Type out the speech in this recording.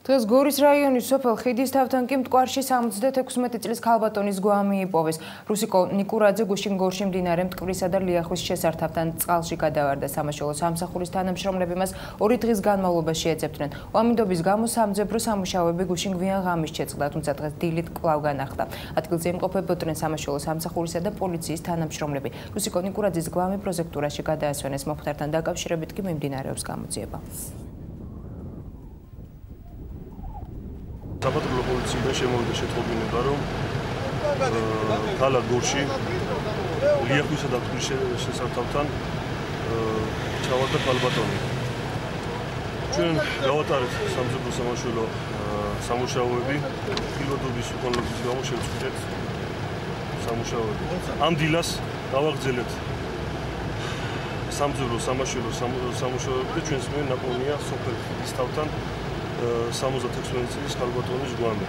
დღეს გორის რაიონის სოფელ ხიდისთავთან კი მტკვარში 76 წლის ქალბატონის გვამი იპოვეს. რუსიკო ნიკურაძე გუშინ გორში მდინარე მტკვრისა და ლიახვის შესართავთან წყალში გადავარდა. სამაშველო სამსახურის თანამშრომლები მას 2 დღის განმავლობაში ეძებდნენ. უამინდობის გამო სამძებრო სამუშაოები გუშინ გვიან ღამის შეწყდა, თუმცა დღეს დილით კვლავ განახლდა. ადგილზე იმყოფებოდნენ სამაშველო სამსახურისა და პოლიციის თანამშრომლები. რუსიკო ნიკურაძის გვამი პროზექტურაში გადაასვენეს. მომხდართან დაკავშირებით კი მიმდინარეობს გამოძიება. საპატრულო პოლიციიდან შემოვიდა შეთხოვნება, რომ ქალაქ გორში ლიახვისა და მტკვრის შესართავთან ჩავარდა ქალბატონი. ჩვენ გავატარეთ სამძებრო სამაშველო სამუშაოები, პირობების უქონლობის გამო შევწყვეტეთ სამუშაოები. ამ დილას გავაგრძელეთ სამძებრო სამაშველო სამუშაოები და ჩვენს მიერ ნაპოვნია სოფელ ხიდისთავთან 76 წლის ქალბატონის გვამი.